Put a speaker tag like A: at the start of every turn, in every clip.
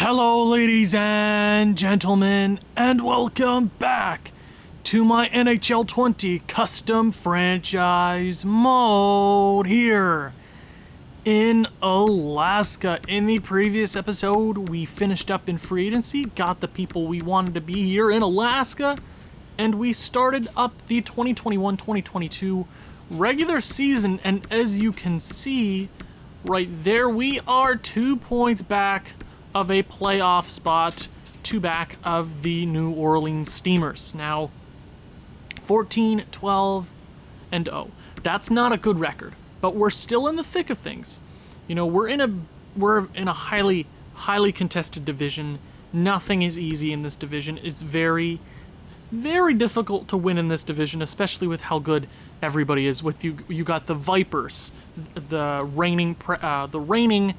A: Hello, ladies and gentlemen, and welcome back to my NHL 20 custom franchise mode here in Alaska. In the previous episode, we finished up in free agency, got the people we wanted to be here in Alaska, and we started up the 2021-2022 regular season, and as you can see right there, we are 2 points back of a playoff spot, 2 back of the New Orleans Steamers. Now, 14, 12, and 0. That's not a good record, but we're still in the thick of things. You know, we're in a highly contested division. Nothing is easy in this division. It's very, very difficult to win in this division, especially with how good everybody is. With you got the Vipers, the reigning.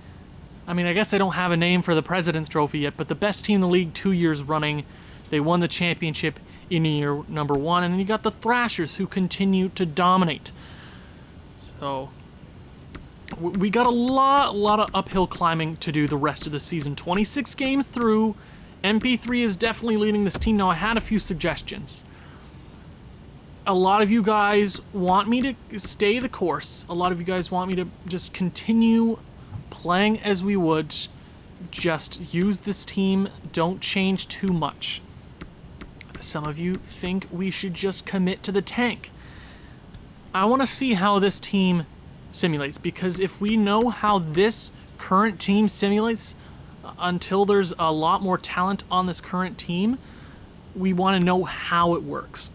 A: I mean, I guess I don't have a name for the President's Trophy yet, but the best team in the league 2 years running. They won the championship in year number 1, and then you got the Thrashers, who continue to dominate. So we got a lot of uphill climbing to do the rest of the season. 26 games through. MP3 is definitely leading this team. Now, I had a few suggestions. A lot of you guys want me to stay the course. A lot of you guys want me to just continue playing as we would. Just use this team. Don't change too much. Some of you think we should just commit to the tank. I want to see how this team simulates, because if we know how this current team simulates until there's a lot more talent on this current team, we want to know how it works.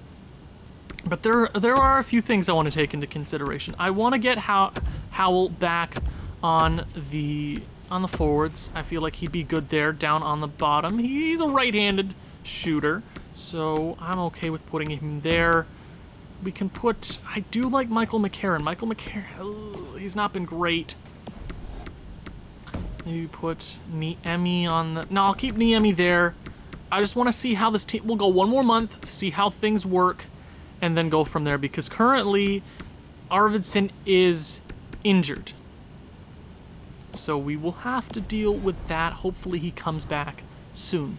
A: But there are a few things I want to take into consideration. I want to get Howell back on the forwards. I feel like he'd be good there. Down on the bottom, he's a right-handed shooter, so I'm okay with putting him there. We can put... I do like Michael McCarron. Michael McCarron, he's not been great. Maybe put Niemi on the... No, I'll keep Niemi there. I just want to see how this team... We'll go one more month, see how things work, and then go from there, because currently Arvidsson is injured. So we will have to deal with that. Hopefully he comes back soon.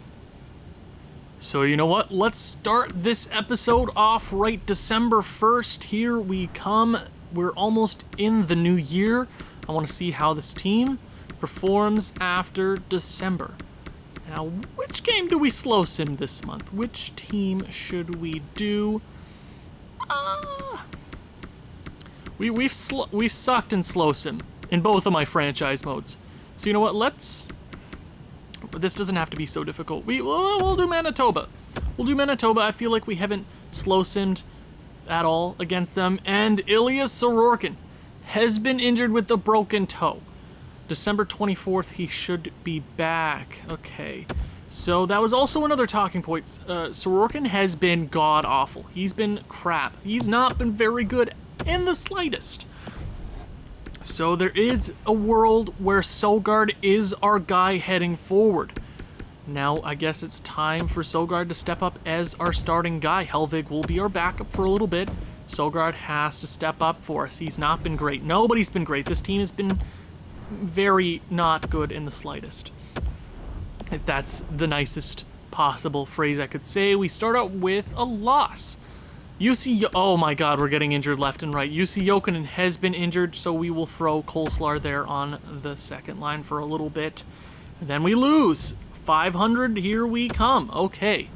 A: So you know what? Let's start this episode off right December 1st. Here we come. We're almost in the new year. I want to see how this team performs after December. Now, which game do we slow sim this month? Which team should we do? We've sucked in slow sim in both of my franchise modes. So you know what? This doesn't have to be so difficult. We'll do Manitoba. We'll do Manitoba. I feel like we haven't slow simmed at all against them. And Ilya Sorokin has been injured with a broken toe. December 24th, he should be back. Okay. So that was also another talking point. Sorokin has been god-awful. He's been crap. He's not been very good in the slightest. So there is a world where Sogard is our guy heading forward. Now, I guess it's time for Sogard to step up as our starting guy. Helvig will be our backup for a little bit. Sogard has to step up for us. He's not been great. Nobody's been great. This team has been very not good in the slightest. If that's the nicest possible phrase I could say. We start out with a loss. Oh my god, we're getting injured left and right. UC Jokinen has been injured, so we will throw Kolslar there on the second line for a little bit. And then we lose. 500, here we come. Okay.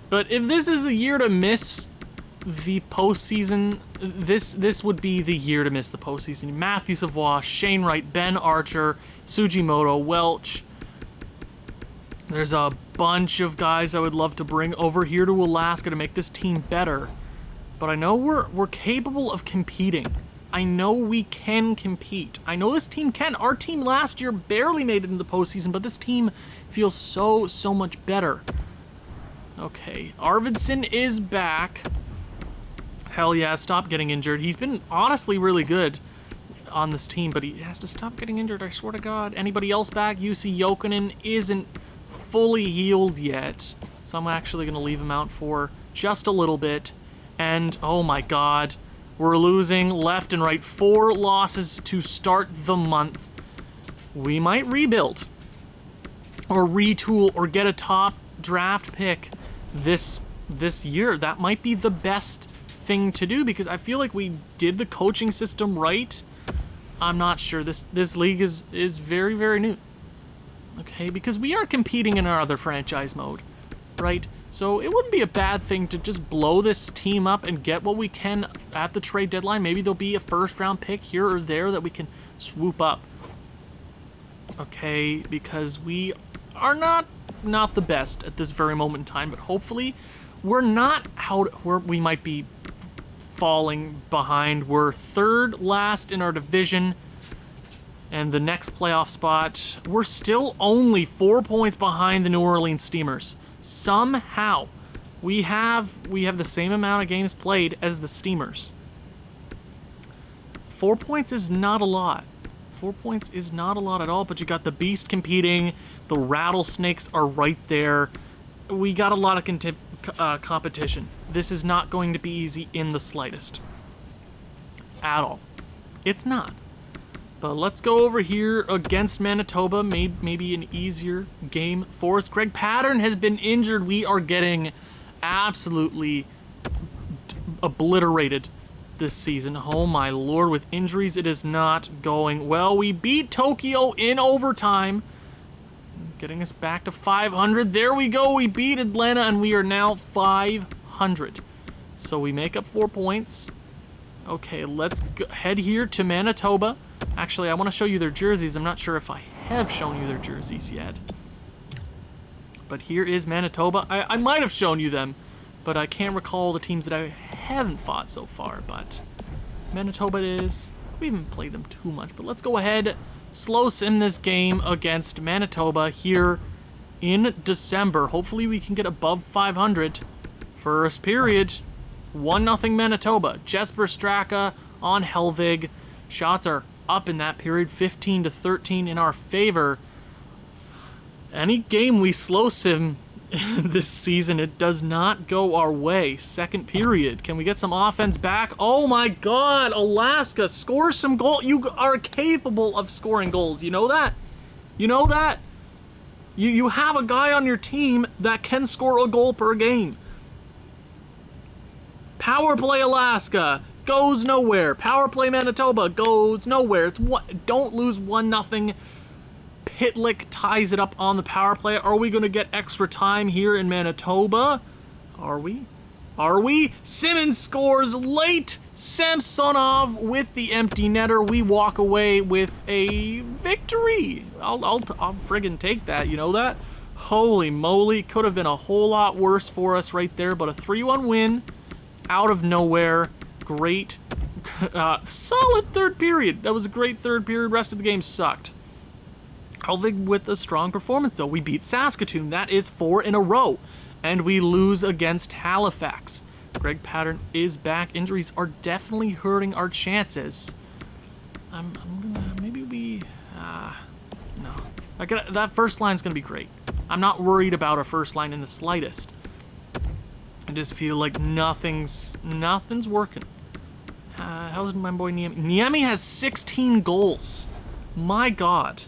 A: But if this is the year to miss the postseason, this would be the year to miss the postseason. Matthew Savoie, Shane Wright, Ben Archer, Sugimoto, Welch. There's a bunch of guys I would love to bring over here to Alaska to make this team better. But I know we're capable of competing. I know we can compete. I know this team can. Our team last year barely made it in the postseason, but this team feels so much better. Okay, Arvidsson is back. Hell yeah, stop getting injured. He's been honestly really good on this team, but he has to stop getting injured, I swear to God. Anybody else back? UC Jokinen isn't fully healed yet, so I'm actually going to leave him out for just a little bit. And, oh my god, we're losing left and right. 4 losses to start the month. We might rebuild. or retool or get a top draft pick this year. That might be the best thing to do, because I feel like we did the coaching system right. I'm not sure. This league is very, very new. Okay, because we are competing in our other franchise mode, right? So it wouldn't be a bad thing to just blow this team up and get what we can at the trade deadline. Maybe there'll be a first-round pick here or there that we can swoop up. Okay, because we are not the best at this very moment in time, but hopefully we're not out where we might be falling behind. We're third last in our division, and the next playoff spot, we're still only 4 points behind the New Orleans Steamers. Somehow, we have the same amount of games played as the Steamers. 4 points is not a lot. 4 points is not a lot at all, but you got the Beast competing, the Rattlesnakes are right there. We got a lot of competition. This is not going to be easy in the slightest. At all. It's not. But let's go over here against Manitoba. Maybe an easier game for us. Greg Pattern has been injured. We are getting absolutely obliterated this season. Oh my lord, with injuries, it is not going well. We beat Tokyo in overtime, getting us back to 500. There we go. We beat Atlanta, and we are now 500. So we make up 4 points. Okay, let's head here to Manitoba. Actually, I want to show you their jerseys. I'm not sure if I have shown you their jerseys yet. But here is Manitoba. I might have shown you them, but I can't recall the teams that I haven't fought so far. But Manitoba it is. We haven't played them too much, but let's go ahead, slow sim this game against Manitoba here in December. Hopefully we can get above 500. First period, 1-0 Manitoba. Jesper Straka on Helvig. Shots are up in that period, 15-13 in our favor. Any game we slow sim this season, it does not go our way. Second period, can we get some offense back? Oh my god, Alaska, score some goal. You are capable of scoring goals. You know that? You know that? You have a guy on your team that can score a goal per game. Power play Alaska goes nowhere. Power play Manitoba goes nowhere. Don't lose 1-0. Pitlick ties it up on the power play. Are we going to get extra time here in Manitoba? Are we? Are we? Simmons scores late. Samsonov with the empty netter. We walk away with a victory. I'll friggin' take that. You know that? Holy moly. Could have been a whole lot worse for us right there, but a 3-1 win out of nowhere. Great. Solid third period. That was a great third period. Rest of the game sucked. Helvig with a strong performance, though. We beat Saskatoon. That is 4 in a row. And we lose against Halifax. Greg Pattern is back. Injuries are definitely hurting our chances. I'm gonna... Maybe we... no. That first line's gonna be great. I'm not worried about our first line in the slightest. I just feel like nothing's working. How's my boy Niemi? Niemi has 16 goals. My god.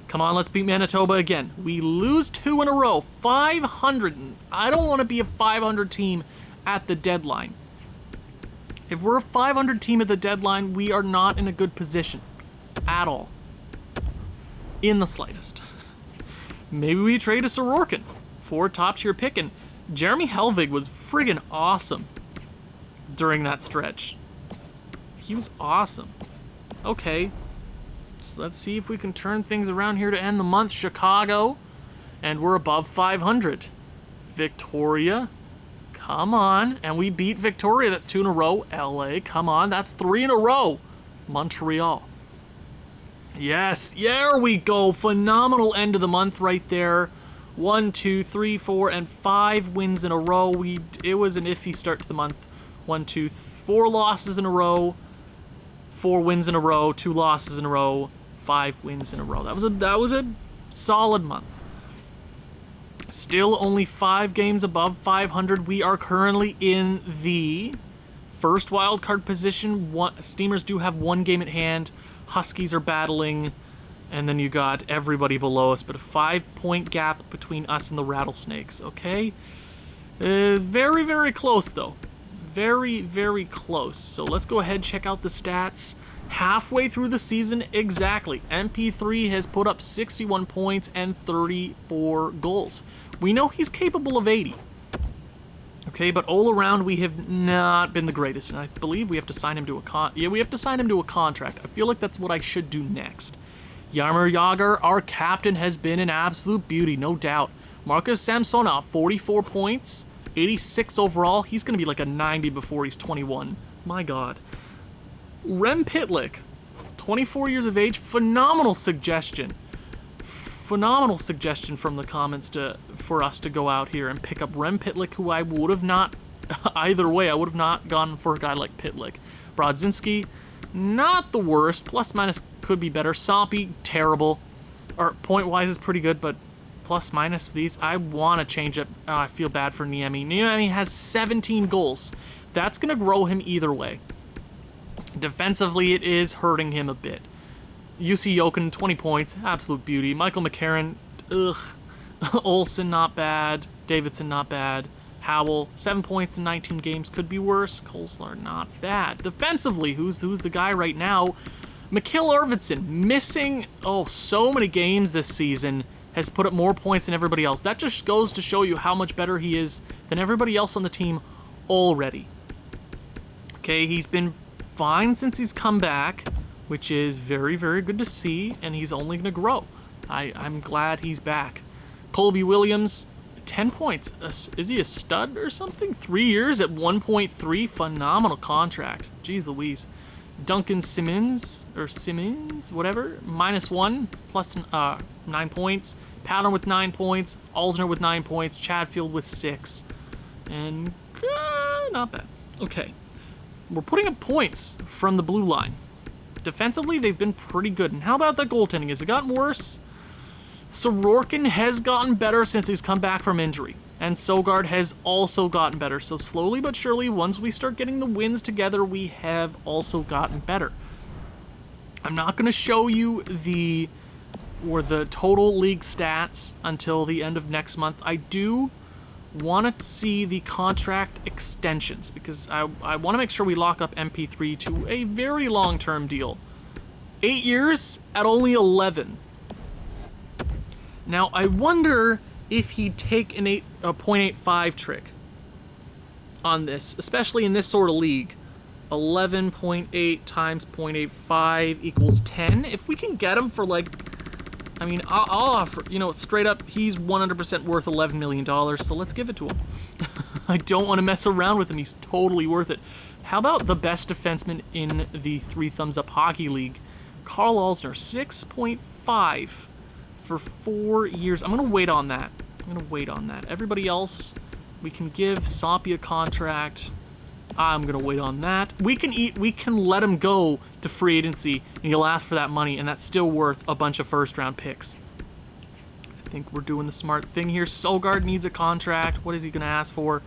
A: Come on, let's beat Manitoba again. We lose 2 in a row. 500. I don't want to be a 500 team at the deadline. If we're a 500 team at the deadline, we are not in a good position. At all. In the slightest. Maybe we trade a Sorokin for top tier pick. And Jeremy Helvig was friggin' awesome during that stretch. He was awesome. Okay. So let's see if we can turn things around here to end the month. Chicago. And we're above 500. Victoria. Come on. And we beat Victoria. That's 2 in a row. LA. Come on. That's 3 in a row. Montreal. Yes. There we go. Phenomenal end of the month right there. 1, 2, 3, 4, and 5 wins in a row. It was an iffy start to the month. 1, 2, 4 losses in a row. 4 wins in a row. 2 losses in a row. 5 wins in a row. That was a solid month. Still only 5 games above 500. We are currently in the first wild card position. Steamers do have 1 game at hand. Huskies are battling And then you got everybody below us, but a 5-point gap between us and the Rattlesnakes, okay? Very, very close, though. Very, very close. So let's go ahead and check out the stats. Halfway through the season, exactly, MP3 has put up 61 points and 34 goals. We know he's capable of 80. Okay, but all around we have not been the greatest, and I believe we have to sign him to a contract. I feel like that's what I should do next. Jaromir Jagr, our captain, has been an absolute beauty, no doubt. Marcus Samsonov, 44 points, 86 overall. He's going to be like a 90 before he's 21. My God. Rem Pitlick, 24 years of age, phenomenal suggestion. Phenomenal suggestion from the comments for us to go out here and pick up Rem Pitlick, who I would have not, either way, I would have not gone for a guy like Pitlick. Brodzinski, not the worst, plus minus could be better. Soppy, terrible. Or point-wise is pretty good, but plus minus these, I want to change it. I feel bad for Niemi. Niemi has 17 goals. That's going to grow him either way. Defensively, it is hurting him a bit. UC Jokin, 20 points, absolute beauty. Michael McCarron, ugh. Olsen, not bad. Davidson, not bad. Howell, 7 points in 19 games, could be worse. Kolslar, not bad. Defensively, who's the guy right now? Mikhail Arvidsson, missing, so many games this season, has put up more points than everybody else. That just goes to show you how much better he is than everybody else on the team already. Okay, he's been fine since he's come back, which is very, very good to see, and he's only going to grow. I'm glad he's back. Colby Williams, 10 points. Is he a stud or something? 3 years at 1.3, phenomenal contract. Jeez Louise. Duncan Simmons, whatever, -1, plus 9 points. Pattern with 9 points. Alsner with 9 points. Chatfield with 6. And not bad. Okay. We're putting up points from the blue line. Defensively, they've been pretty good. And how about that goaltending? Has it gotten worse? Sorokin has gotten better since he's come back from injury. And Sogard has also gotten better. So slowly but surely, once we start getting the wins together, we have also gotten better. I'm not going to show you the total league stats until the end of next month. I do want to see the contract extensions because I want to make sure we lock up MP3 to a very long-term deal. 8 years at only 11. Now, I wonder if he'd take a 0.85 trick on this, especially in this sort of league. 11.8 times 0.85 equals 10. If we can get him for I'll offer, straight up, he's 100% worth $11 million, so let's give it to him. I don't want to mess around with him. He's totally worth it. How about the best defenseman in the 3 Thumbs Up Hockey League? Carl Alsner, 6.5 for 4 years. I'm going to wait on that. Everybody else, we can give Soppy a contract. I'm going to wait on that. We can let him go to free agency, and he'll ask for that money, and that's still worth a bunch of first-round picks. I think we're doing the smart thing here. Sogard needs a contract. What is he going to ask for?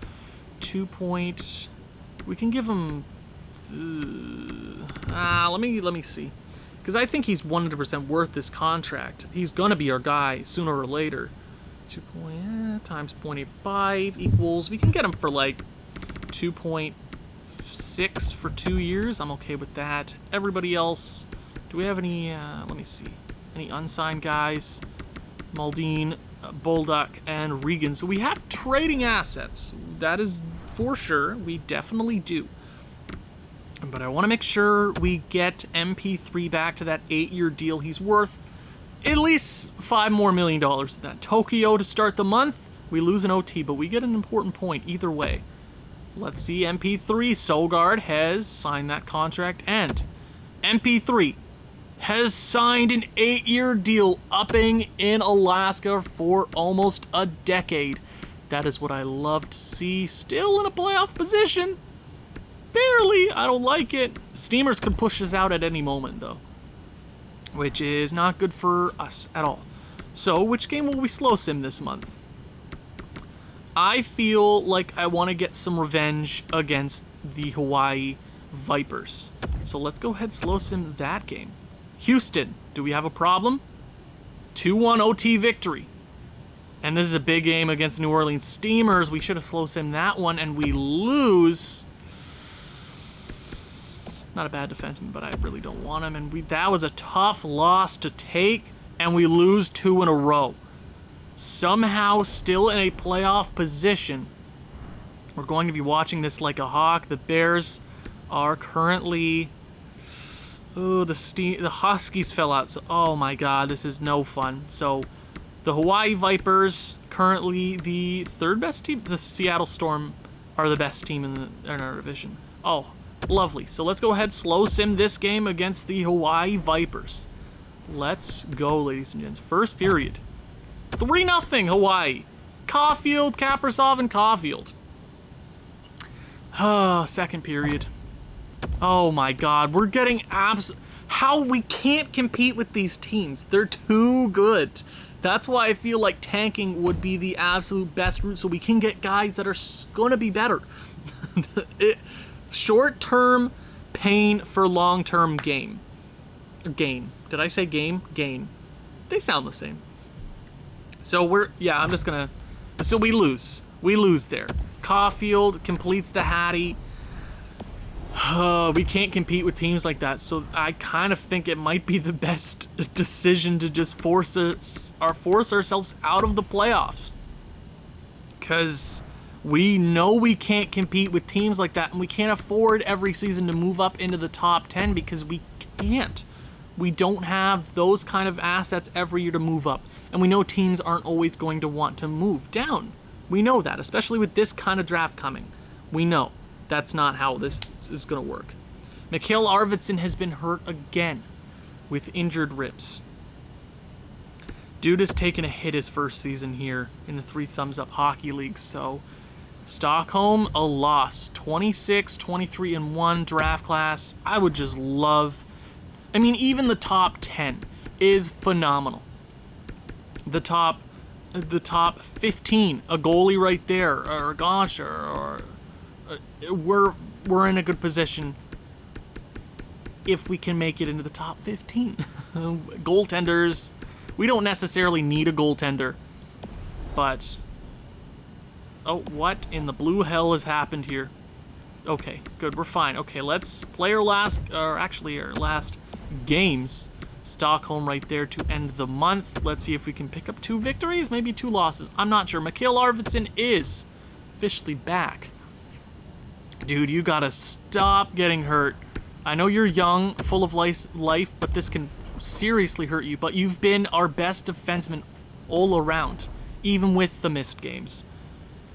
A: 2 point... We can give him... let me see. Because I think he's 100% worth this contract. He's going to be our guy sooner or later. 2 times 0.85 equals... We can get him for 2.6 for 2 years. I'm okay with that. Everybody else, do we have any, let me see, any unsigned guys? Maldine, Bolduc, and Regan. So we have trading assets. That is for sure. We definitely do. But I want to make sure we get MP3 back to that 8-year deal. He's worth at least $5 more million than that. Tokyo to start the month. We lose an OT, but we get an important point either way. Let's see, MP3, Sogard has signed that contract, and MP3 has signed an 8-year deal upping in Alaska for almost a decade. That is what I love to see. Still in a playoff position. Barely. I don't like it. Steamers could push us out at any moment, though, which is not good for us at all. So, which game will we slow sim this month? I feel like I want to get some revenge against the Hawaii Vipers. So let's go ahead slow sim that game. Houston, do we have a problem? 2-1 OT victory. And this is a big game against New Orleans Steamers. We should have slow sim that one, and we lose. Not a bad defenseman, but I really don't want him. And that was a tough loss to take, and we lose 2 in a row. Somehow still in a playoff position. We're going to be watching this like a hawk. The Bears are currently... Oh, the Huskies fell out. So, oh my god, this is no fun. So... The Hawaii Vipers, currently the third best team. The Seattle Storm are the best team in our division. Oh, lovely. So let's go ahead, slow sim this game against the Hawaii Vipers. Let's go, ladies and gents. First period. 3-0 Hawaii. Caulfield, Kaprasov, and Caulfield. Second period. Oh my god, we're getting how we can't compete with these teams. They're too good. That's why I feel like tanking would be the absolute best route so we can get guys that are going to be better. Short-term pain for long-term gain. Gain. Did I say game? Gain. They sound the same. So I'm just going to... So we lose. We lose there. Caulfield completes the Hattie. We can't compete with teams like that, so I kind of think it might be the best decision to just force ourselves out of the playoffs. Because we know we can't compete with teams like that, and we can't afford every season to move up into the top 10 because we can't. We don't have those kind of assets every year to move up, and we know teams aren't always going to want to move down. We know that, especially with this kind of draft coming. We know. That's not how this is going to work. Mikhail Arvidsson has been hurt again with injured ribs. Dude has taken a hit his first season here in the 3 Thumbs Up Hockey League. So Stockholm, a loss. 26, 23, and 1 draft class. I would just love... I mean, even the top 10 is phenomenal. The top 15, a goalie right there, or gosh, or we're in a good position if we can make it into the top 15. Goaltenders, we don't necessarily need a goaltender, but oh, what in the blue hell has happened here? Okay, good, we're fine. Okay, let's play our last games. Stockholm right there to end the month. Let's see if we can pick up 2 victories, maybe 2 losses. I'm not sure. Mikhail Arvidsson is officially back. Dude, you gotta stop getting hurt. I know you're young, full of life, but this can seriously hurt you. But you've been our best defenseman all around, even with the missed games.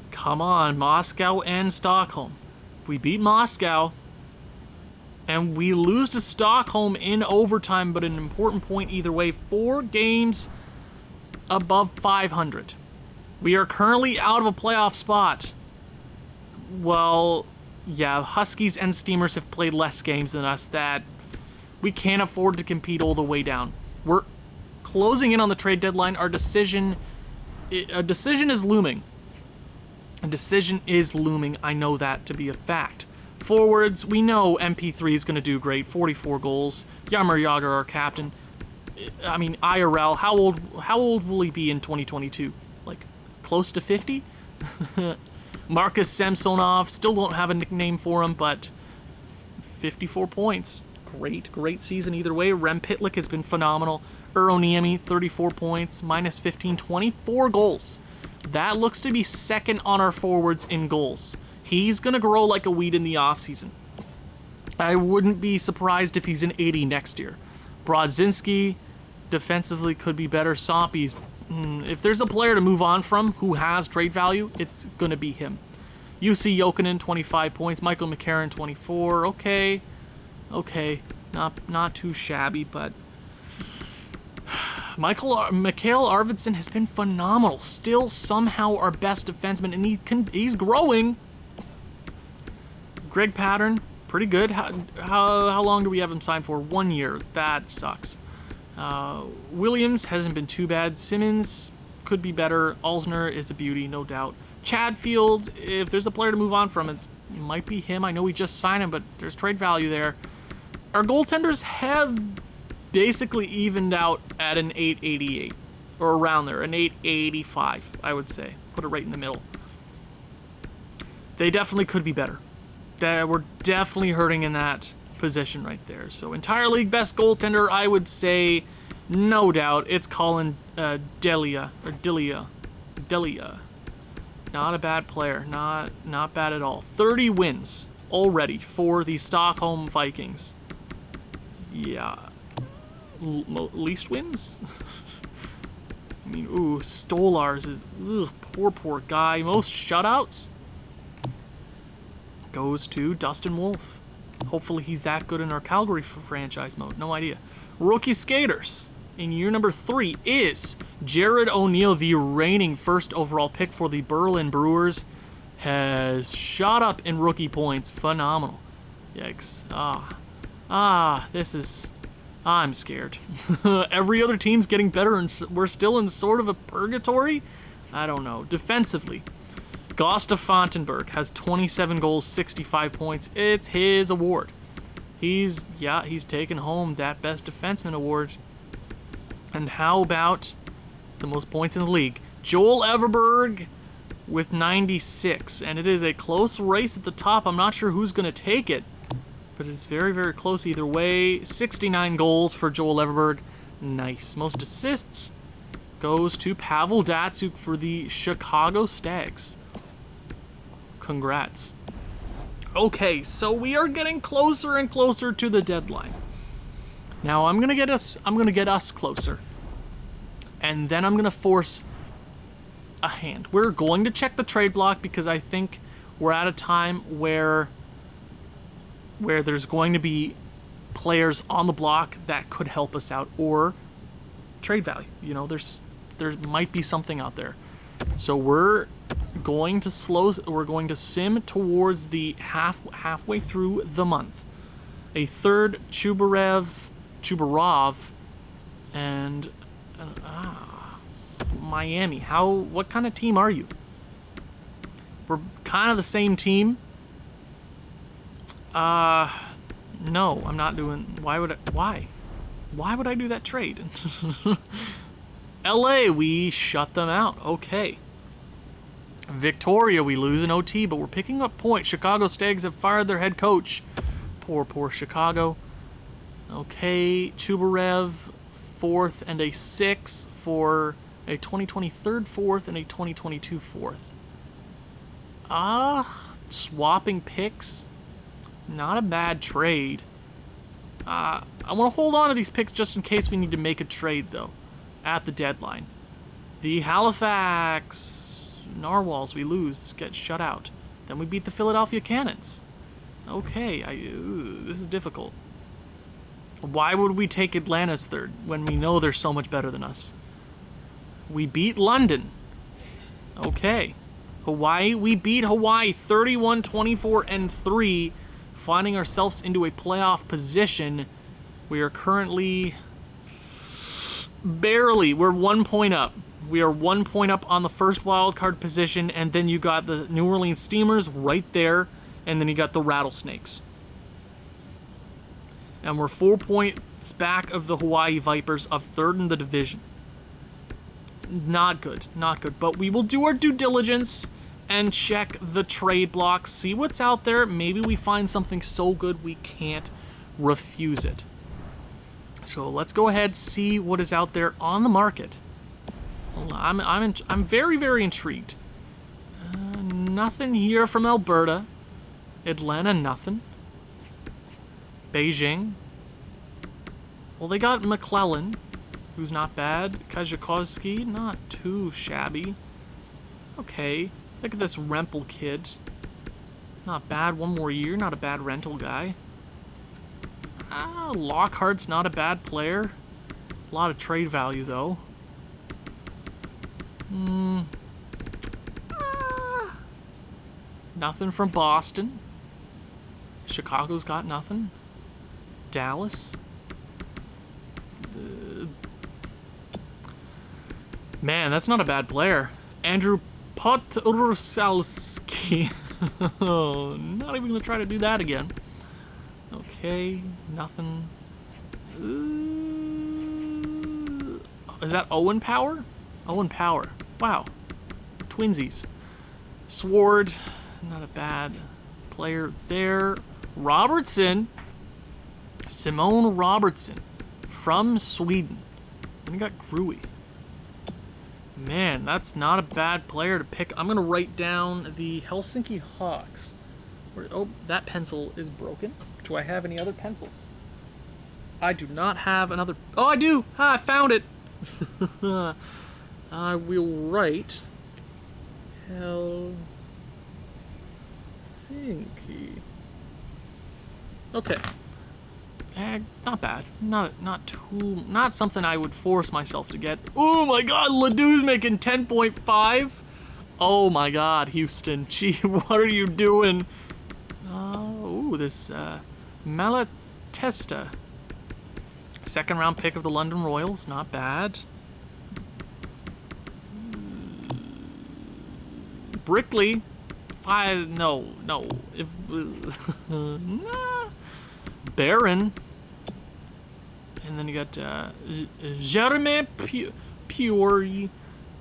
A: Come on, Moscow and Stockholm. We beat Moscow, and we lose to Stockholm in overtime, but an important point either way. 4 games above 500. We are currently out of a playoff spot. Well... yeah, Huskies and Steamers have played less games than us. That we can't afford to compete all the way down. We're closing in on the trade deadline. A decision is looming. A decision is looming. I know that to be a fact. Forwards, we know MP3 is going to do great. 44 goals. Jaromir Jagr, our captain. I mean, IRL, how old will he be in 2022? Like, close to 50? Marcus Samsonov, still don't have a nickname for him, but 54 points. Great season either way. Rem Pitlick has been phenomenal. Niemi, 34 points, minus 15, 24 goals. That looks to be second on our forwards in goals. He's going to grow like a weed in the offseason. I wouldn't be surprised if he's an 80 next year. Brodzinski, defensively could be better. Soppy's... if there's a player to move on from who has trade value, it's going to be him. UC Jokinen, 25 points. Michael McCarron, 24. Okay. Not too shabby, but... Mikhail Arvidsson has been phenomenal. Still somehow our best defenseman, and he's growing. Greg Pattern, pretty good. How long do we have him signed for? 1 year. That sucks. Williams hasn't been too bad. Simmons could be better. Alsner is a beauty, no doubt. Chadfield, if there's a player to move on from, it might be him. I know we just signed him, but there's trade value there. Our goaltenders have basically evened out at an 888. or around there, an 885, I would say. Put it right in the middle. They definitely could be better. We're definitely hurting in that position right there. So entire league best goaltender, I would say, no doubt, it's Colin Delia. Not a bad player. Not bad at all. 30 wins already for the Stockholm Vikings. Yeah. Least wins? I mean, ooh, Stolars is, ugh, poor guy. Most shutouts goes to Dustin Wolf. Hopefully he's that good in our Calgary franchise mode. No idea. Rookie skaters in year number 3 is Jared O'Neill, the reigning first overall pick for the Berlin Brewers. Has shot up in rookie points. Phenomenal. Yikes. This is... I'm scared. Every other team's getting better and we're still in sort of a purgatory? I don't know. Defensively, Gustav Fontenberg has 27 goals, 65 points. It's his award. He's taken home that Best Defenseman award. And how about the most points in the league? Joel Everberg with 96. And it is a close race at the top. I'm not sure who's going to take it, but it's very, very close either way. 69 goals for Joel Everberg. Nice. Most assists goes to Pavel Datsyuk for the Chicago Stags. Congrats. Okay, so we are getting closer and closer to the deadline. Now I'm gonna get us closer. And then I'm gonna force a hand. We're going to check the trade block because I think we're at a time where there's going to be players on the block that could help us out or trade value. You know, there might be something out there. So we're going to sim towards the halfway through the month. A third Chubarov, and Miami. What kind of team are you? We're kind of the same team. No, I'm not doing. Why would I do that trade? LA, we shut them out. Okay. Victoria, we lose in OT, but we're picking up points. Chicago Stags have fired their head coach. Poor Chicago. Okay, Chubarev, 4th and a 6th for a 2023 4th and a 2022 4th. Swapping picks. Not a bad trade. I want to hold on to these picks just in case we need to make a trade, though, at the deadline. The Halifax Narwhals, we lose, get shut out. Then we beat the Philadelphia Cannons. Okay, this is difficult. Why would we take Atlanta's third when we know they're so much better than us? We beat London. Okay. Hawaii, we beat Hawaii 31-24-3, finding ourselves into a playoff position. We are currently we're 1 point up. We are 1 point up on the first wild card position, and then you got the New Orleans Steamers right there, and then you got the Rattlesnakes. And we're 4 points back of the Hawaii Vipers of third in the division. Not good, not good. But we will do our due diligence and check the trade block, see what's out there. Maybe we find something so good we can't refuse it. So let's go ahead, see what is out there on the market. I'm very, very intrigued. Nothing here from Alberta. Atlanta, nothing. Beijing. Well, they got McClellan, who's not bad. Kajakovsky, not too shabby. Okay, look at this Rempel kid. Not bad, 1 more year, not a bad rental guy. Lockhart's not a bad player. A lot of trade value, though. Nothing from Boston. Chicago's got nothing. Dallas. Man, that's not a bad player. Andrew Podrusalski. Not even gonna try to do that again. Okay, nothing. Is that Owen Power? Owen Power. Wow. Twinsies. Sword. Not a bad player there. Robertson. Simone Robertson. From Sweden. And we got Gruey. Man, that's not a bad player to pick. I'm going to write down the Helsinki Hawks. Oh, that pencil is broken. Do I have any other pencils? I do not have another... Oh, I do! I found it! I will write... Helsinki. Okay. Not bad. Not something I would force myself to get. Oh my god, Ledoux's making 10.5. Oh my god, Houston. Gee, what are you doing? Ooh, this Malatesta. Second round pick of the London Royals. Not bad. Brickley. No. Nah. Baron. And then you got Jeremy Puri.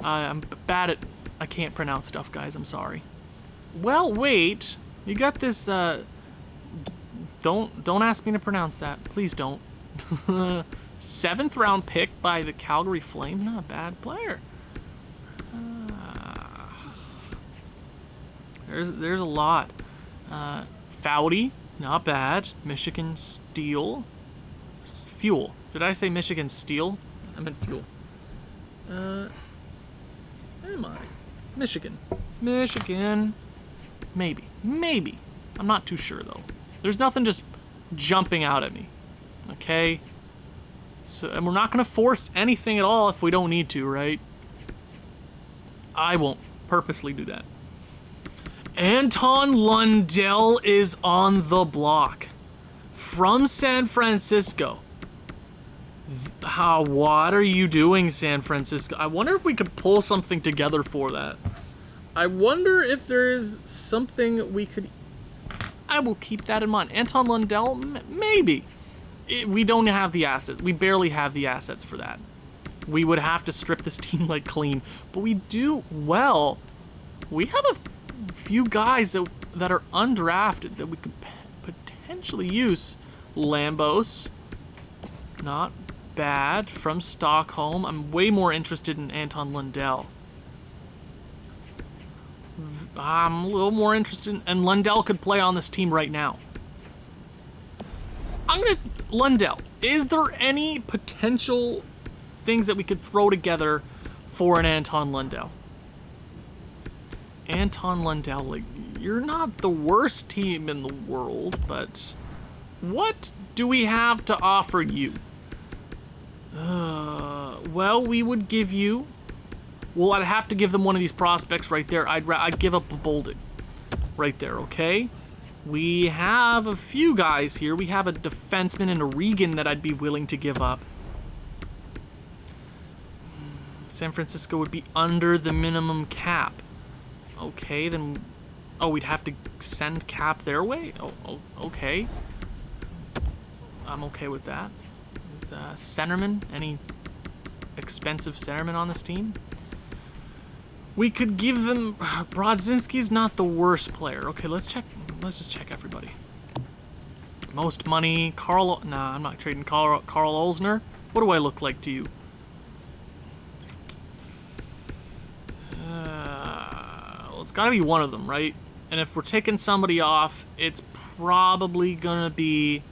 A: I'm bad at... I can't pronounce stuff, guys. I'm sorry. Well, wait. You got this... Don't ask me to pronounce that. Please don't. 7th round pick by the Calgary Flame. Not a bad player. There's a lot. Foudy. Not bad. Michigan Steel. Fuel. Did I say Michigan Steel? I meant Fuel. Where am I? Michigan. Maybe. I'm not too sure, though. There's nothing just jumping out at me. Okay? So, and we're not going to force anything at all if we don't need to, right? I won't purposely do that. Anton Lundell is on the block. From San Francisco. What are you doing, San Francisco? I wonder if we could pull something together for that. I wonder if there's something we could... I will keep that in mind. Anton Lundell? Maybe. We don't have the assets. We barely have the assets for that. We would have to strip this team like clean. But we do well. We have a few guys that are undrafted that we could potentially use. Lambos. Not bad. From Stockholm. I'm way more interested in Anton Lundell. I'm a little more interested, and Lundell could play on this team right now. Lundell, is there any potential things that we could throw together for an Anton Lundell? Anton Lundell, like, you're not the worst team in the world, but what do we have to offer you? Well, we would give you... Well, I'd have to give them one of these prospects right there. I'd give up a Bolduc right there, okay? We have a few guys here. We have a defenseman and a Regan that I'd be willing to give up. San Francisco would be under the minimum cap. Okay, then... Oh, we'd have to send cap their way? Oh, okay. I'm okay with that. Is centerman? Any expensive centerman on this team? We could give them... Brodzinski's not the worst player. Okay, let's just check everybody. Most money. Carl... Nah, I'm not trading Carl Olsner. What do I look like to you? Well, it's gotta be one of them, right? And if we're taking somebody off, it's probably gonna be...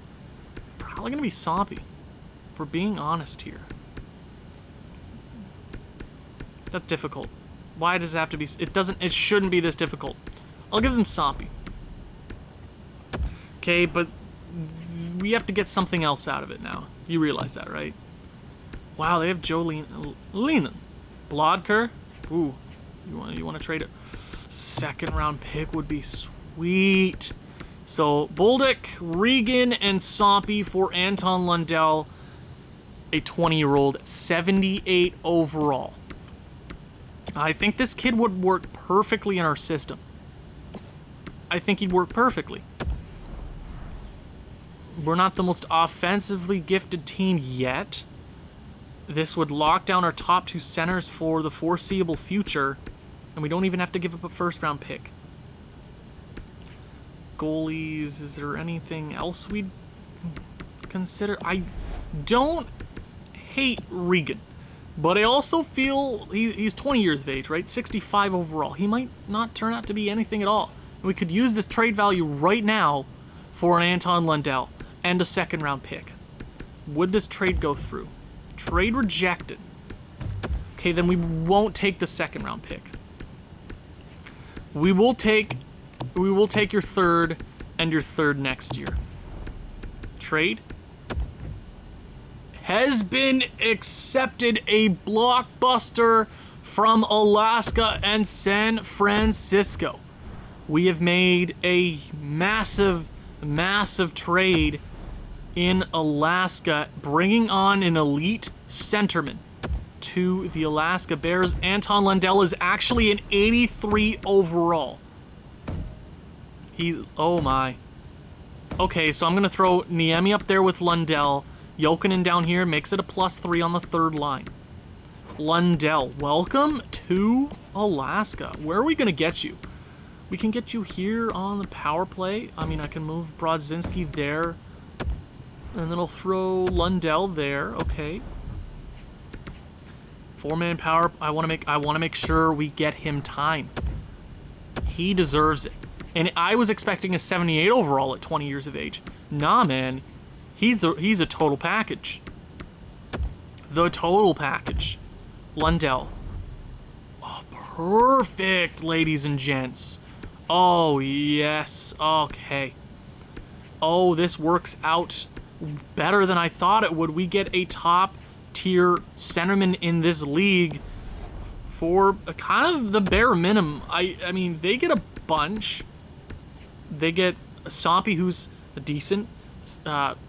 A: Sompy. If we're being honest here. That's difficult. Why does it have to be... It shouldn't be this difficult. I'll give them Sompy. Okay, but we have to get something else out of it now. You realize that, right? Wow, they have Joe Leanan. Blodker. Ooh, you want to trade it? Second round pick would be sweet. So, Bolduc, Regan, and Sompy for Anton Lundell. A 20-year-old, 78 overall. I think this kid would work perfectly in our system. I think he'd work perfectly. We're not the most offensively gifted team yet. This would lock down our top 2 centers for the foreseeable future, and we don't even have to give up a first-round pick. Goalies, is there anything else we'd consider? I don't hate Regan, but I also feel he's 20 years of age, right? 65 overall. He might not turn out to be anything at all. We could use this trade value right now for an Anton Lundell and a second-round pick. Would this trade go through? Trade rejected. Okay, then we won't take the second-round pick. We will take your third and your third next year. Trade has been accepted. A blockbuster from Alaska and San Francisco. We have made a massive trade in Alaska, bringing on an elite centerman to the Alaska Bears. Anton Lundell is actually an 83 overall. Oh my. Okay, so I'm going to throw Niemi up there with Lundell. Jokinen down here makes it a +3 on the third line. Lundell, welcome to Alaska. Where are we going to get you? We can get you here on the power play. I mean, I can move Brodzinski there. And then I'll throw Lundell there. Okay. 4-man power. I want to make sure we get him time. He deserves it. And I was expecting a 78 overall at 20 years of age. Nah, man. He's a total package. The total package. Lundell. Oh, perfect, ladies and gents. Oh, yes. Okay. Oh, this works out better than I thought it would. We get a top-tier centerman in this league for kind of the bare minimum. I mean, they get a bunch. They get Sampi, who's a decent.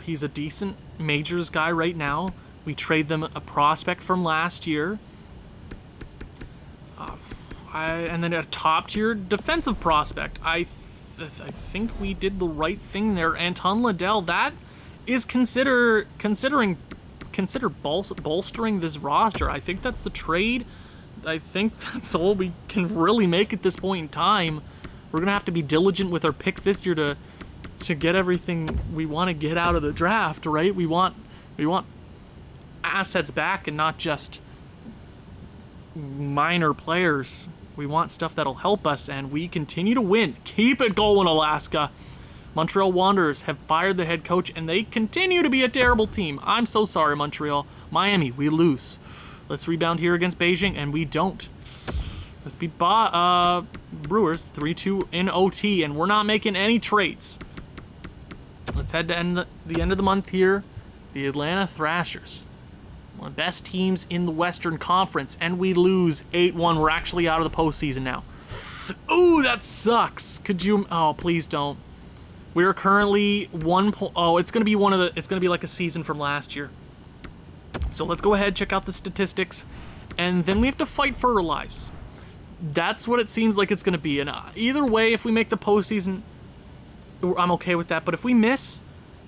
A: He's a decent majors guy right now. We trade them a prospect from last year. And then a top-tier defensive prospect. I think we did the right thing there. Anton Lundell, that is consider bolstering this roster. I think that's the trade. I think that's all we can really make at this point in time. We're gonna have to be diligent with our picks this year to get everything we want to get out of the draft, right? We want assets back and not just minor players. We want stuff that'll help us, and we continue to win. Keep it going, Alaska. Montreal Wanderers have fired the head coach, and they continue to be a terrible team. I'm so sorry, Montreal. Miami, we lose. Let's rebound here against Beijing, and we don't. Let's beat Brewers 3-2 in OT, and we're not making any trades. Let's head to the end of the month here. The Atlanta Thrashers. One of the best teams in the Western Conference, and we lose 8-1. We're actually out of the postseason now. Ooh, that sucks. Could you? Oh, please don't. We are currently it's gonna be it's gonna be like a season from last year. So let's go ahead, check out the statistics, and then we have to fight for our lives. That's what it seems like it's gonna be. And either way, if we make the postseason, I'm okay with that. But if we miss,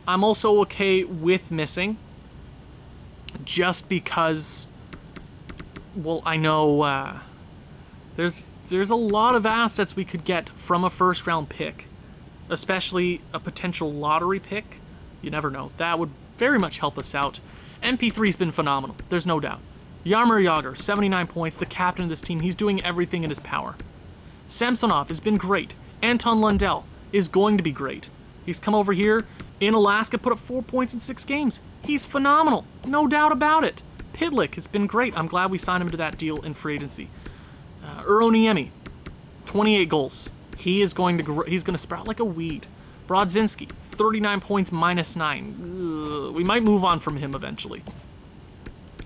A: I'm also okay with missing. Just because, well, I know there's a lot of assets we could get from a first-round pick, especially a potential lottery pick. You never know. That would very much help us out. MP3's been phenomenal. There's no doubt. Jaromir Jagr, 79 points, the captain of this team. He's doing everything in his power. Samsonov has been great. Anton Lundell is going to be great. He's come over here in Alaska, put up 4 points in 6 games. He's phenomenal. No doubt about it. Pidlick has been great. I'm glad we signed him to that deal in free agency. Urho Niemi, 28 goals. He's going to sprout like a weed. Brodzinski, 39 points, -9. We might move on from him eventually.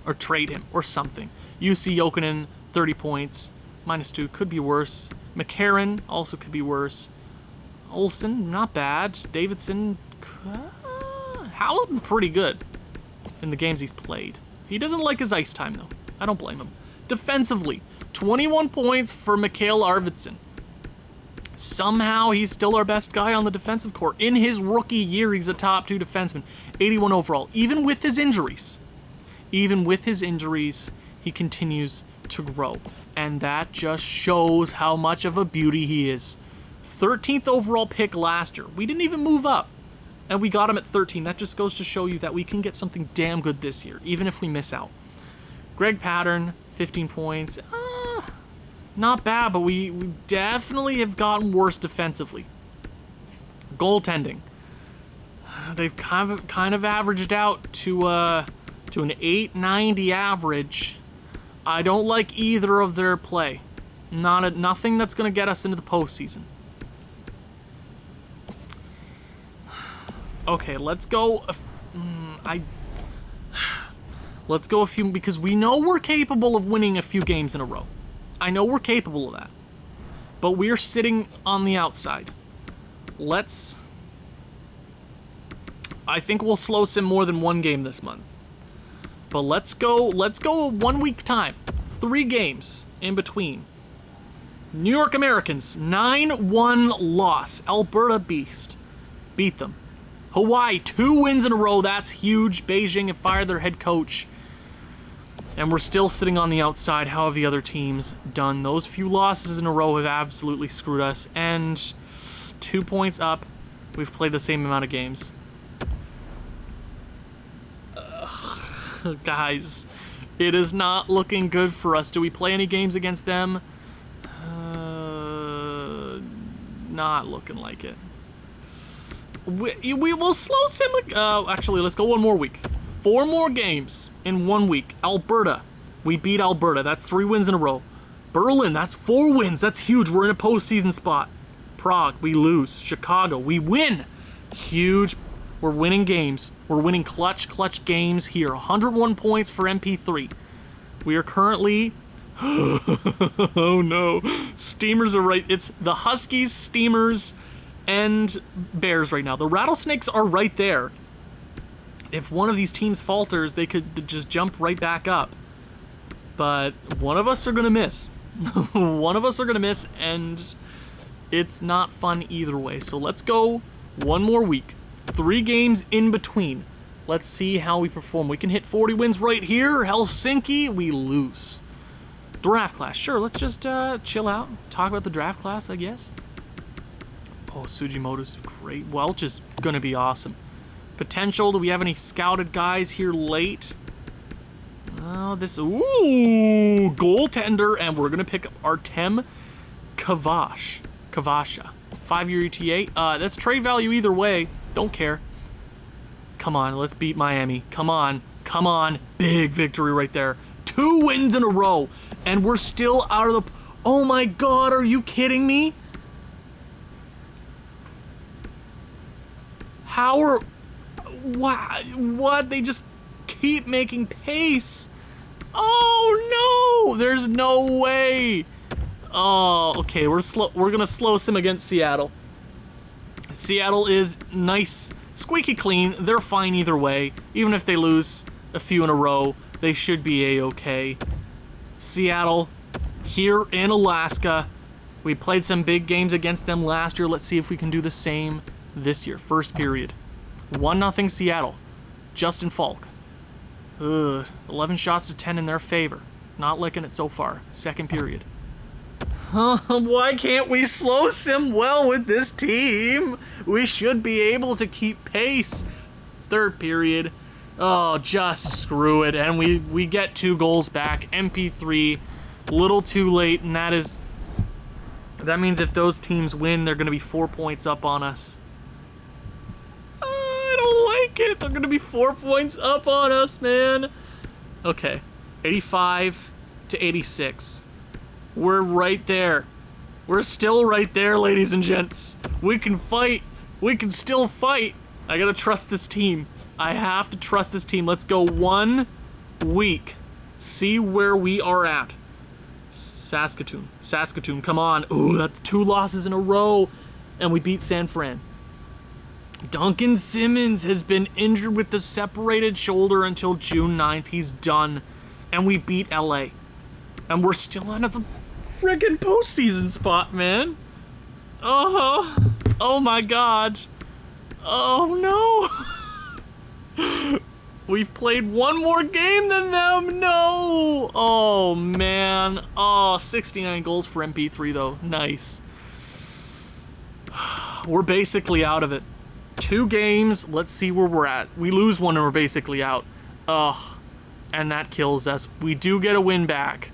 A: Or trade him, or something. UC Jokinen, 30 points, -2, could be worse. McCarron also could be worse. Olsen, not bad. Davidson, Howell's been pretty good in the games he's played. He doesn't like his ice time, though. I don't blame him. Defensively, 21 points for Mikhail Arvidsson. Somehow, he's still our best guy on the defensive corps. In his rookie year, he's a top 2 defenseman. 81 overall, even with his injuries. Even with his injuries, he continues to grow. And that just shows how much of a beauty he is. 13th overall pick last year. We didn't even move up. And we got him at 13. That just goes to show you that we can get something damn good this year, even if we miss out. Greg Pattern, 15 points. Not bad, but we definitely have gotten worse defensively. Goaltending. They've kind of averaged out to an 890 average. I don't like either of their play. Nothing that's going to get us into the postseason. Okay, let's go. Let's go a few, because we know we're capable of winning a few games in a row. I know we're capable of that. But we're sitting on the outside. I think we'll slow sim more than one game this month. But let's go a 1 week time. 3 games in between. New York Americans, 9-1 loss. Alberta Beast beat them. Hawaii, 2 wins in a row. That's huge. Beijing have fired their head coach. And we're still sitting on the outside. How have the other teams done? Those few losses in a row have absolutely screwed us. And 2 points up. We've played the same amount of games. Guys, it is not looking good for us. Do we play any games against them? Not looking like it. We will slow sim. Actually, let's go 1 more week. 4 more games in 1 week. Alberta, we beat Alberta. That's 3 wins in a row. Berlin, that's 4 wins. That's huge. We're in a postseason spot. Prague, we lose. Chicago, we win. Huge. We're winning games. We're winning clutch games here. 101 points for MP3. We are currently... oh no. Steamers are right. It's the Huskies, Steamers, and Bears right now. The Rattlesnakes are right there. If one of these teams falters, they could just jump right back up. But one of us are going to miss. One of us are going to miss, and it's not fun either way. So let's go 1 more week. 3 games in between. Let's see how we perform. We can hit 40 wins right here. Helsinki, we lose. Draft class. Sure, let's just chill out. Talk about the draft class, I guess. Oh, Sugimoto's great. Welch is going to be awesome. Potential. Do we have any scouted guys here late? Oh, this... Ooh! Goaltender. And we're going to pick up Artem Kavasha. 5-year ETA. That's trade value either way. Don't care. Come on, let's beat Miami. Come on. Come on. Big victory right there. 2 wins in a row. And we're still out of the... Oh my god, are you kidding me? How are... What? They just keep making pace. Oh no! There's no way. Oh, okay. We're gonna slow sim against Seattle. Seattle is nice, squeaky clean. They're fine either way. Even if they lose a few in a row, they should be a-okay. Seattle, here in Alaska. We played some big games against them last year. Let's see if we can do the same this year. First period. 1-0 Seattle. Justin Falk. 11 shots to 10 in their favor. Not liking it so far. Second period. Why can't we slow sim well with this team? We should be able to keep pace. Third period. Oh, just screw it. And we get 2 goals back. MP3, little too late, and that means if those teams win, they're going to be 4 points up on us. I don't like it. They're going to be 4 points up on us, man. Okay, 85 to 86. We're right there. We're still right there, ladies and gents. We can fight. We can still fight. I gotta trust this team. I have to trust this team. Let's go 1 week. See where we are at. Saskatoon, come on. Ooh, that's 2 losses in a row. And we beat San Fran. Duncan Simmons has been injured with the separated shoulder until June 9th. He's done. And we beat LA. And we're still out of the friggin' postseason spot, man. Oh my god. Oh no. We've played one more game than them. No. Oh, man. Oh, 69 goals for MP3, though. Nice. We're basically out of it. 2 games. Let's see where we're at. We lose one and we're basically out. Ugh. And that kills us. We do get a win back.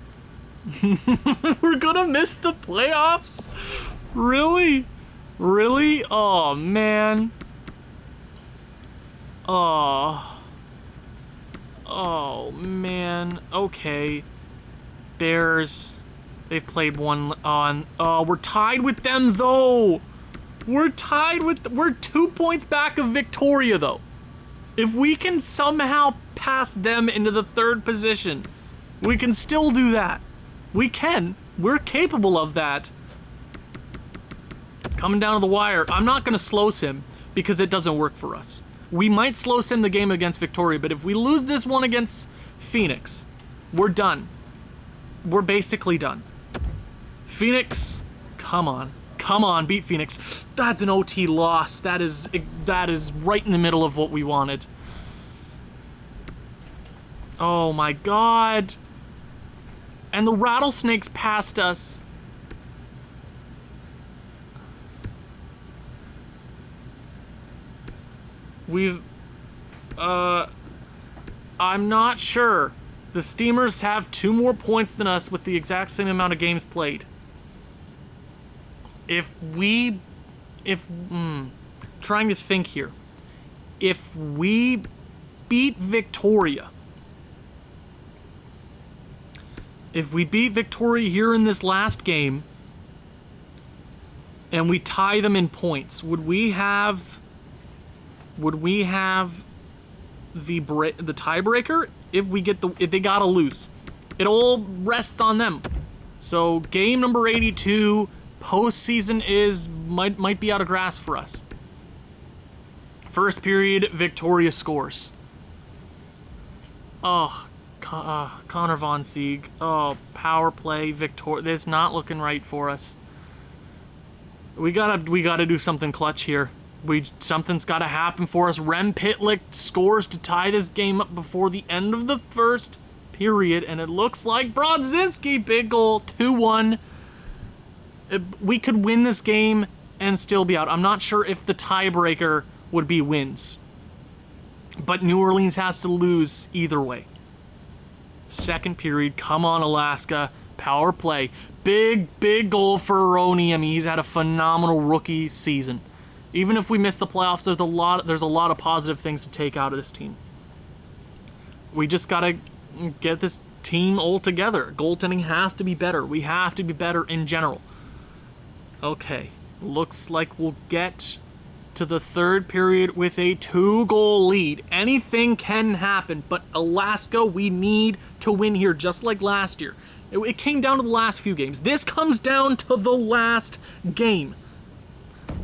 A: We're gonna miss the playoffs? Really? Really? Oh, man. Oh. Oh, man. Okay. Bears. They've played one on... Oh, we're tied with them, though. We're 2 points back of Victoria, though. If we can somehow pass them into the 3rd position, we can still do that. We can. We're capable of that. Coming down to the wire. I'm not going to slow sim because it doesn't work for us. We might slow sim the game against Victoria, but if we lose this one against Phoenix, we're done. We're basically done. Phoenix, come on. Come on, beat Phoenix. That's an OT loss. That is right in the middle of what we wanted. Oh my god. And the Rattlesnakes passed us. I'm not sure. The Steamers have 2 more points than us with the exact same amount of games played. Trying to think here. If we beat Victoria here in this last game, and we tie them in points, would we have the tiebreaker if they gotta lose? It all rests on them. So game number 82, postseason might be out of grasp for us. First period, Victoria scores. Oh, Connor Von Sieg. Oh, power play, Victoria. It's not looking right for us. We gotta do something clutch here. Something's gotta happen for us. Rem Pitlick scores to tie this game up before the end of the 1st period, and it looks like Brodzinski, big goal, 2-1. We could win this game and still be out. I'm not sure if the tiebreaker would be wins, but New Orleans has to lose either way. 2nd period, come on Alaska, power play. Big goal for Aroniemi. He's had a phenomenal rookie season. Even if we miss the playoffs, there's a lot of positive things to take out of this team. We just gotta get this team all together. Goaltending has to be better. We have to be better in general. Okay, looks like we'll get to the 3rd period with a 2-goal lead. Anything can happen, but Alaska, we need to win here just like last year. It came down to the last few games. This comes down to the last game.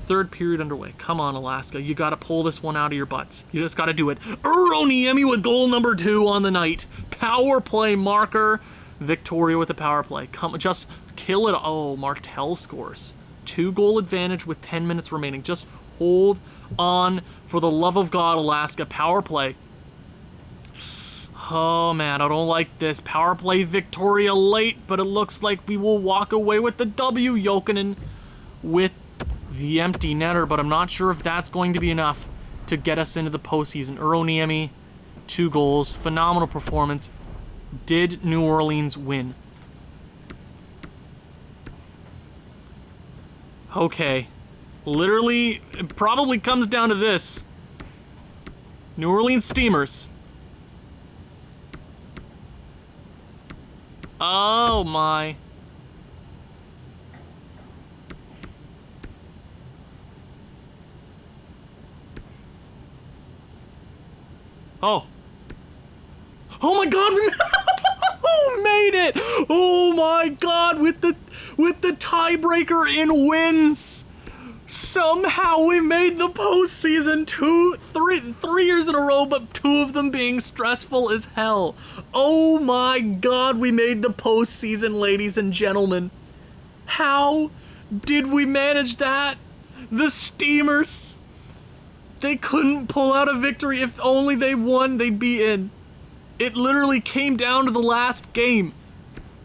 A: 3rd period underway. Come on, Alaska. You got to pull this one out of your butts. You just got to do it. Aroniemi with goal number 2 on the night. Power play marker. Victoria with a power play. Just kill it. Oh, Martel scores. 2-goal advantage with 10 minutes remaining. Just hold on for the love of God, Alaska. Power play. Oh, man, I don't like this. Power play Victoria late, but it looks like we will walk away with the W. Jokinen with the empty netter, but I'm not sure if that's going to be enough to get us into the postseason. Aroniemi, 2 goals. Phenomenal performance. Did New Orleans win? Okay. Literally, it probably comes down to this. New Orleans Steamers. Oh my. Oh. Oh my god, we made it! Oh my god, with the tiebreaker in wins. Somehow we made the postseason 3 years in a row, but 2 of them being stressful as hell. Oh my god, we made the postseason, ladies and gentlemen. How did we manage that? The Steamers They couldn't pull out a victory. If only they won, they'd be in. It literally came down to the last game.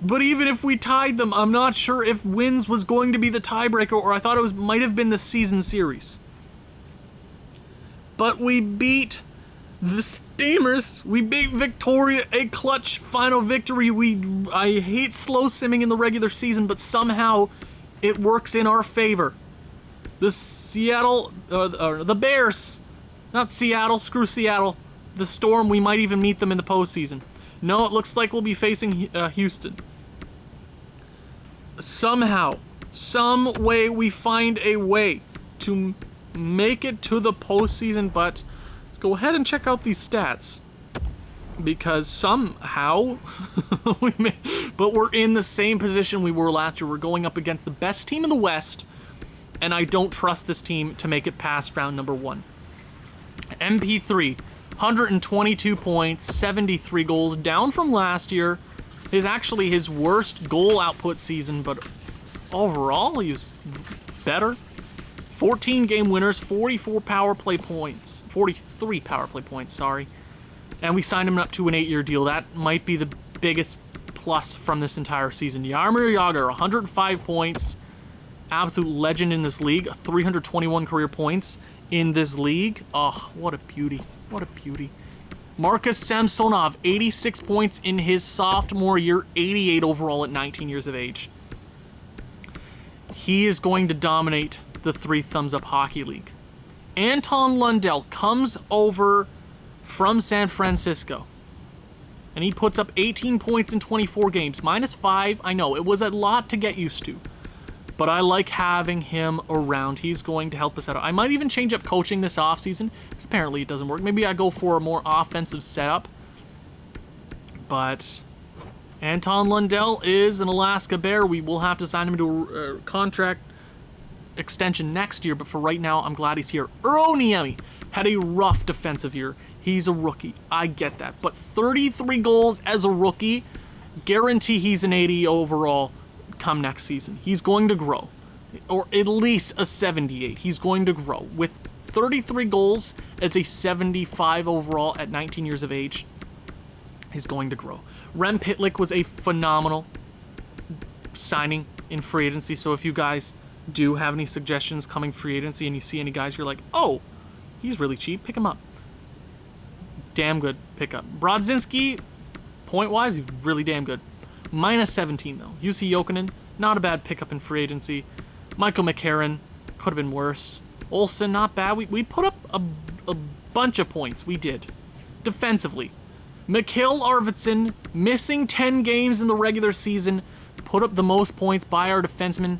A: But even if we tied them, I'm not sure if wins was going to be the tiebreaker, or I thought it might have been the season series. But we beat the Steamers. We beat Victoria, a clutch final victory. I hate slow simming in the regular season, but somehow it works in our favor. The the Bears, not Seattle, screw Seattle. The Storm, we might even meet them in the postseason. No, it looks like we'll be facing Houston. Somehow, some way, we find a way to make it to the postseason, but let's go ahead and check out these stats. Because somehow, but we're in the same position we were last year. We're going up against the best team in the West, and I don't trust this team to make it past round number 1. MP3, 122 points, 73 goals, down from last year. Is actually his worst goal output season, but overall he was better. 14 game winners, 43 power play points, sorry. And we signed him up to an 8-year deal. That might be the biggest plus from this entire season. Jaromir Jagr, 105 points, absolute legend in this league, 321 career points in this league. Oh, what a beauty, what a beauty. Marcus Samsonov, 86 points in his sophomore year, 88 overall at 19 years of age. He is going to dominate the 3 Thumbs Up Hockey League. Anton Lundell comes over from San Francisco, and he puts up 18 points in 24 games. -5, I know, it was a lot to get used to, but I like having him around. He's going to help us out. I might even change up coaching this offseason, because apparently it doesn't work. Maybe I go for a more offensive setup. But Anton Lundell is an Alaska Bear. We will have to sign him to a contract extension next year, but for right now, I'm glad he's here. Earl Niemi had a rough defensive year. He's a rookie. I get that. But 33 goals as a rookie, guarantee he's an 80 overall come next season. He's going to grow, or at least a 78. He's going to grow with 33 goals as a 75 overall at 19 years of age. He's going to grow. Rem Pitlick was a phenomenal signing in free agency. So if you guys do have any suggestions coming free agency and you see any guys you're like, oh, he's really cheap, pick him up. Damn good pickup. Brodzinski, point-wise, he's really damn good. -17 though. UC Jokinen, not a bad pickup in free agency. Michael McCarron, could have been worse. Olsen, not bad. We put up a bunch of points. We did. Defensively, Mikhail Arvidsson, missing 10 games in the regular season, put up the most points by our defensemen.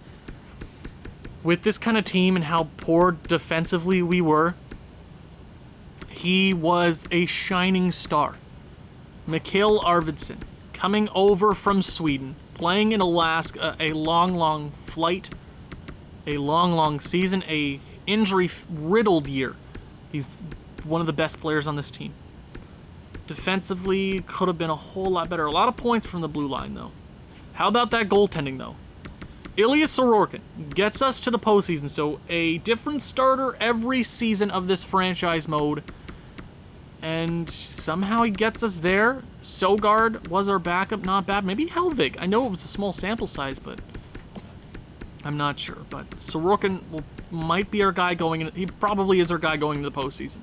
A: With this kind of team and how poor defensively we were, he was a shining star. Mikhail Arvidsson, coming over from Sweden, playing in Alaska, a long flight, a long season, a injury-riddled year. He's one of the best players on this team. Defensively, could have been a whole lot better. A lot of points from the blue line, though. How about that goaltending, though? Ilya Sorokin gets us to the postseason, so a different starter every season of this franchise mode. And somehow he gets us there. Sogard was our backup, not bad. Maybe Helvig. I know it was a small sample size, but I'm not sure. But Sorokin might be our guy going in. He probably is our guy going into the postseason.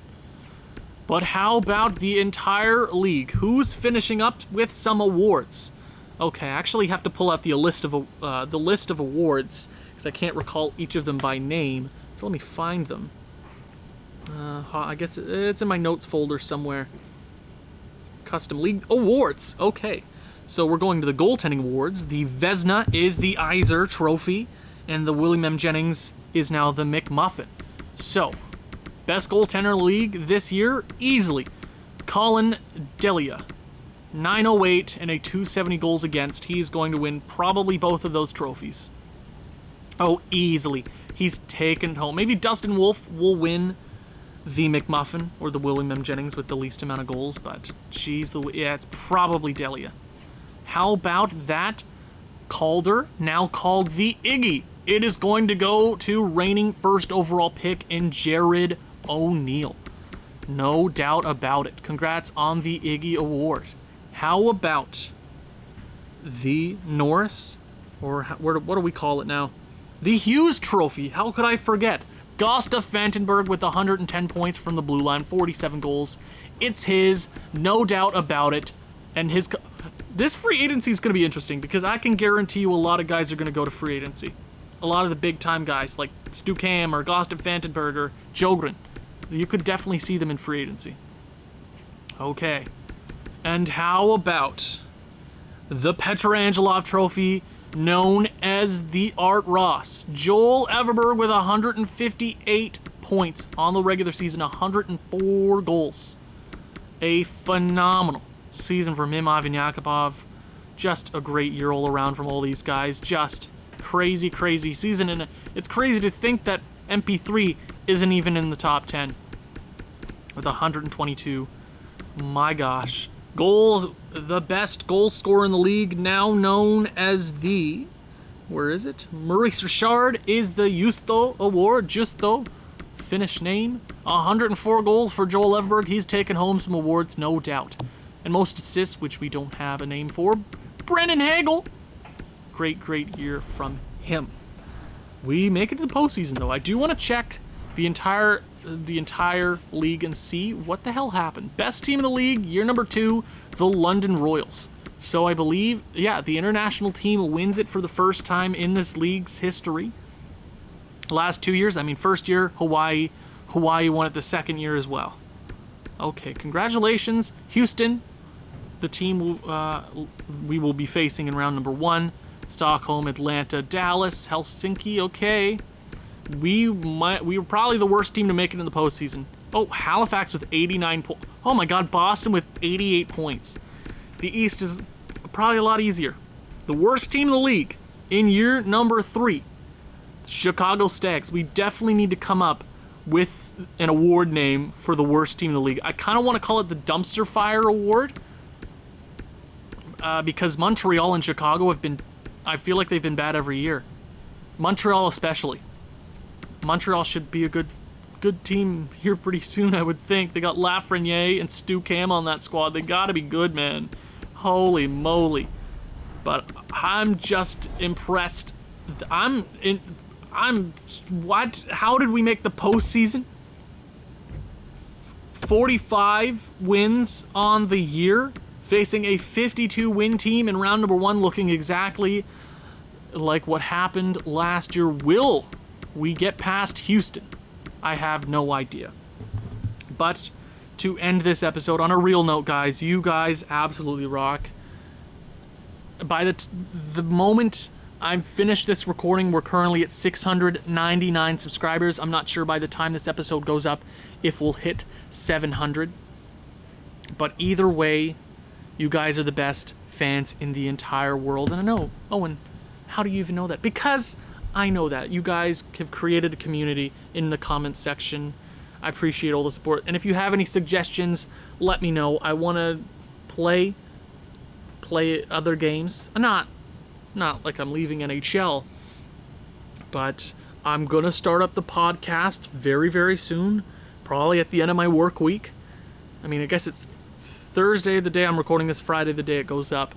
A: But how about the entire league? Who's finishing up with some awards? Okay, I actually have to pull out the list of awards because I can't recall each of them by name. So let me find them. I guess it's in my notes folder somewhere. Custom League Awards. Okay. So we're going to the goaltending awards. The Vezina is the Iser Trophy, and the William M. Jennings is now the McMuffin. So, best goaltender in the league this year, easily, Colin Delia. 908 and a 270 goals against. He's going to win probably both of those trophies. Oh, easily. He's taken home. Maybe Dustin Wolf will win the McMuffin or the William M. Jennings with the least amount of goals, but yeah, it's probably Delia. How about that Calder, now called the Iggy? It is going to go to reigning first overall pick in Jared O'Neill. No doubt about it. Congrats on the Iggy Award. How about the Norris, or what do we call it now? The Hughes Trophy. How could I forget? Gustav Fantenberg with 110 points from the blue line, 47 goals. It's his, no doubt about it. And this free agency is going to be interesting because I can guarantee you a lot of guys are going to go to free agency. A lot of the big-time guys like Stu Cam or Gustav Fantenberg or Jogren. You could definitely see them in free agency. Okay. And how about the Petrangelov Trophy, known as the Art Ross? Joel Everberg with 158 points on the regular season, 104 goals. A phenomenal season from him, Ivan Yakupov. Just a great year all around from all these guys. Just crazy, crazy season. And it's crazy to think that MP3 isn't even in the top 10 with 122. My gosh. Goals, the best goal scorer in the league, now known as the, where is it? Maurice Richard is the Justo Award. Justo, Finnish name. 104 goals for Joel Everberg. He's taken home some awards, no doubt. And most assists, which we don't have a name for, Brennan Hagel. Great, great year from him. We make it to the postseason, though. I do want to check the entire league and see what the hell happened. Best team in the league, year number 2, the London Royals. So I believe, yeah, the international team wins it for the first time in this league's history. Last 2 years, I mean, first year, Hawaii. Hawaii won it the second year as well. Okay, congratulations, Houston. The team we will be facing in round number 1. Stockholm, Atlanta, Dallas, Helsinki. Okay. We were probably the worst team to make it in the postseason. Oh, Halifax with 89 points. Oh my God, Boston with 88 points. The East is probably a lot easier. The worst team in the league in year number 3, Chicago Stags. We definitely need to come up with an award name for the worst team in the league. I kind of want to call it the Dumpster Fire Award because Montreal and Chicago have been, I feel like they've been bad every year. Montreal especially. Montreal should be a good team here pretty soon, I would think. They got Lafreniere and Stu Cam on that squad. They gotta be good, man. Holy moly. But I'm just impressed. What? How did we make the postseason? 45 wins on the year, facing a 52-win team in round number 1, looking exactly like what happened last year. Will we get past Houston? I have no idea. But to end this episode on a real note, guys, you guys absolutely rock. By the moment I finished this recording, we're currently at 699 subscribers. I'm not sure by the time this episode goes up if we'll hit 700. But either way, you guys are the best fans in the entire world. And I know, Owen, how do you even know that? Because I know that. You guys have created a community in the comments section. I appreciate all the support. And if you have any suggestions, let me know. I want to play other games. Not like I'm leaving NHL, but I'm going to start up the podcast very, very soon, probably at the end of my work week. I mean, I guess it's Thursday the day I'm recording this, Friday the day it goes up.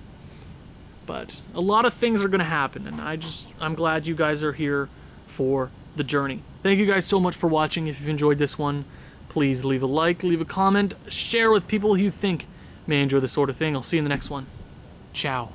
A: But a lot of things are going to happen, and I'm glad you guys are here for the journey. Thank you guys so much for watching. If you've enjoyed this one, please leave a like, leave a comment, share with people who you think may enjoy this sort of thing. I'll see you in the next one. Ciao.